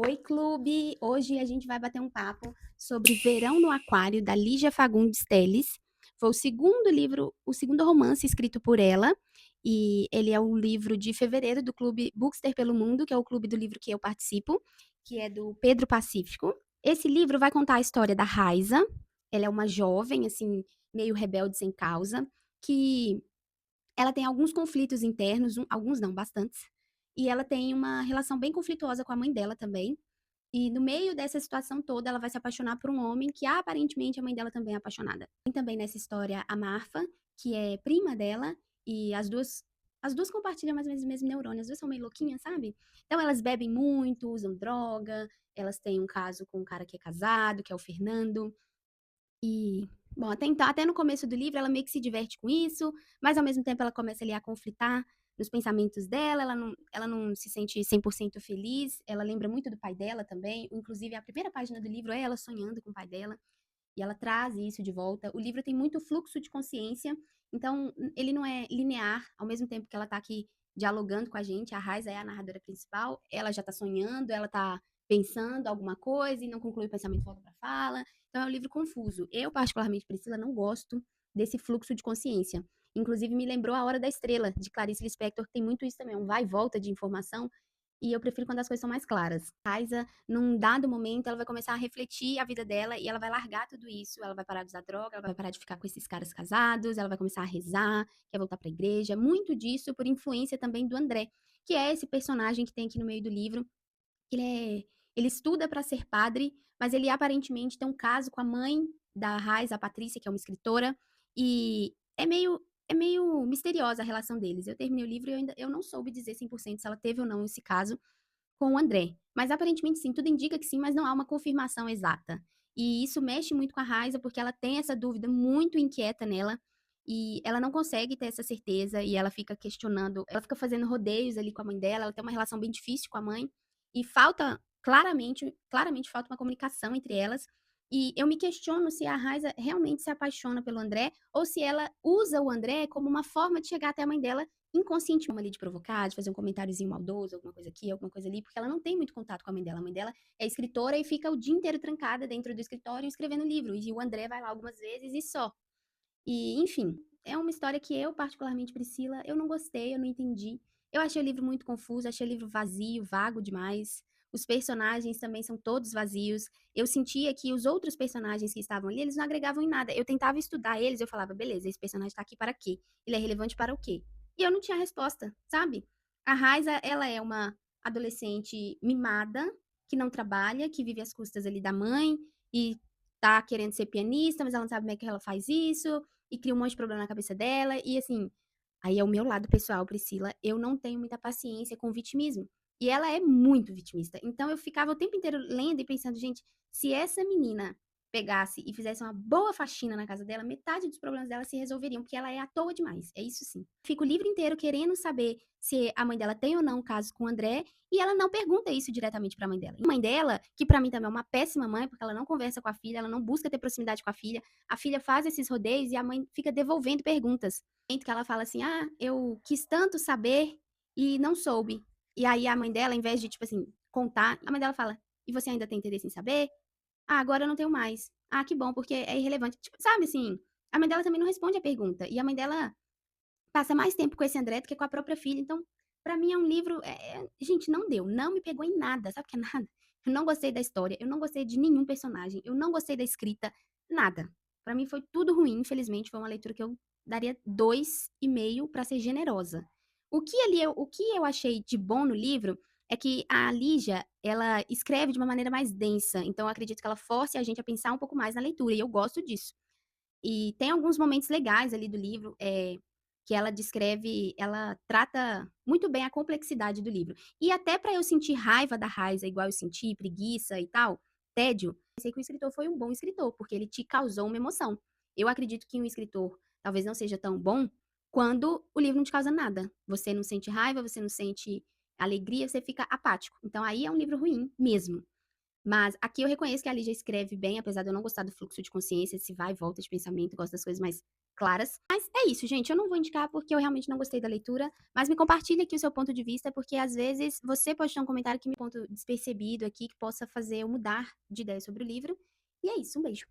Oi, clube! Hoje a gente vai bater um papo sobre Verão no Aquário, da Lígia Fagundes Telles. Foi o segundo livro, o segundo romance escrito por ela, e ele é o livro de fevereiro do Clube Bookster pelo Mundo, que é o clube do livro que eu participo, que é do Pedro Pacífico. Esse livro vai contar a história da Raiza. Ela é uma jovem, assim, meio rebelde sem causa, que ela tem alguns conflitos internos, alguns não, bastantes, e ela tem uma relação bem conflituosa com a mãe dela também. E no meio dessa situação toda, ela vai se apaixonar por um homem que aparentemente a mãe dela também é apaixonada. Tem também nessa história a Marfa, que é prima dela, e as duas compartilham mais ou menos o mesmo neurônio, as duas são meio louquinhas, sabe? Então elas bebem muito, usam droga, elas têm um caso com um cara que é casado, que é o Fernando. E, bom, até então, até no começo do livro, ela meio que se diverte com isso, mas ao mesmo tempo ela começa ali a conflitar nos pensamentos dela, ela não se sente 100% feliz, ela lembra muito do pai dela também, inclusive a primeira página do livro é ela sonhando com o pai dela, e ela traz isso de volta. O livro tem muito fluxo de consciência, então ele não é linear, ao mesmo tempo que ela tá aqui dialogando com a gente, a Raiza é a narradora principal, ela já tá sonhando, ela tá pensando alguma coisa e não conclui o pensamento, volta pra fala. Então é um livro confuso. Eu, particularmente, Priscila, não gosto desse fluxo de consciência. Inclusive, me lembrou A Hora da Estrela, de Clarice Lispector, que tem muito isso também, um vai e volta de informação, e eu prefiro quando as coisas são mais claras. Raiza, num dado momento, ela vai começar a refletir a vida dela e ela vai largar tudo isso. Ela vai parar de usar droga, ela vai parar de ficar com esses caras casados, ela vai começar a rezar, quer voltar pra igreja. Muito disso por influência também do André, que é esse personagem que tem aqui no meio do livro. Ele estuda para ser padre, mas ele aparentemente tem um caso com a mãe da Raiza, a Patrícia, que é uma escritora, e é meio misteriosa a relação deles. Eu terminei o livro e eu não soube dizer 100% se ela teve ou não esse caso com o André. Mas aparentemente sim, tudo indica que sim, mas não há uma confirmação exata. E isso mexe muito com a Raiza, porque ela tem essa dúvida muito inquieta nela, e ela não consegue ter essa certeza, e ela fica questionando, ela fica fazendo rodeios ali com a mãe dela, ela tem uma relação bem difícil com a mãe, e falta, claramente falta uma comunicação entre elas. E eu me questiono se a Raiza realmente se apaixona pelo André, ou se ela usa o André como uma forma de chegar até a mãe dela inconsciente ali de provocar, de fazer um comentáriozinho maldoso, alguma coisa aqui, alguma coisa ali, porque ela não tem muito contato com a mãe dela. A mãe dela é escritora e fica o dia inteiro trancada dentro do escritório escrevendo livro. E o André vai lá algumas vezes e só. E, enfim, é uma história que eu, particularmente, Priscila, eu não gostei, eu não entendi. Eu achei o livro muito confuso, achei o livro vazio, vago demais. Os personagens também são todos vazios. Eu sentia que os outros personagens que estavam ali, eles não agregavam em nada. Eu tentava estudar eles, eu falava, beleza, esse personagem tá aqui para quê? Ele é relevante para o quê? E eu não tinha resposta, sabe? A Raiza, ela é uma adolescente mimada, que não trabalha, que vive às custas ali da mãe e tá querendo ser pianista, mas ela não sabe como é que ela faz isso e cria um monte de problema na cabeça dela. E assim, aí é o meu lado pessoal, Priscila, eu não tenho muita paciência com vitimismo. E ela é muito vitimista. Então eu ficava o tempo inteiro lendo e pensando, gente, se essa menina pegasse e fizesse uma boa faxina na casa dela, metade dos problemas dela se resolveriam, porque ela é à toa demais. É isso sim. Fico o livro inteiro querendo saber se a mãe dela tem ou não um caso com o André, e ela não pergunta isso diretamente pra mãe dela. E a mãe dela, que pra mim também é uma péssima mãe, porque ela não conversa com a filha, ela não busca ter proximidade com a filha faz esses rodeios e a mãe fica devolvendo perguntas. Que ela fala assim: "Ah, eu quis tanto saber e não soube". E aí a mãe dela, ao invés de, tipo assim, contar, a mãe dela fala: "E você ainda tem interesse em saber? Ah, agora eu não tenho mais. Ah, que bom, porque é irrelevante". Tipo, sabe assim? A mãe dela também não responde a pergunta. E a mãe dela passa mais tempo com esse André do que com a própria filha. Então, pra mim é um livro, gente, não deu, não me pegou em nada, sabe o que é nada? Eu não gostei da história, eu não gostei de nenhum personagem, eu não gostei da escrita, nada. Pra mim foi tudo ruim, infelizmente, foi uma leitura que eu daria 2,5 pra ser generosa. O que eu achei de bom no livro é que a Lígia, ela escreve de uma maneira mais densa, então eu acredito que ela force a gente a pensar um pouco mais na leitura, e eu gosto disso. E tem alguns momentos legais ali do livro, que ela descreve, ela trata muito bem a complexidade do livro. E até para eu sentir raiva da Raiza, igual eu senti, preguiça e tal, tédio, pensei que o escritor foi um bom escritor, porque ele te causou uma emoção. Eu acredito que um escritor talvez não seja tão bom quando o livro não te causa nada. Você não sente raiva, você não sente alegria, você fica apático. Então aí é um livro ruim mesmo. Mas aqui eu reconheço que a Lígia escreve bem, apesar de eu não gostar do fluxo de consciência, esse vai e volta de pensamento, gosto das coisas mais claras. Mas é isso, gente, eu não vou indicar porque eu realmente não gostei da leitura, mas me compartilhe aqui o seu ponto de vista, porque às vezes você pode ter um comentário que me ponto despercebido aqui, que possa fazer eu mudar de ideia sobre o livro. E é isso, um beijo.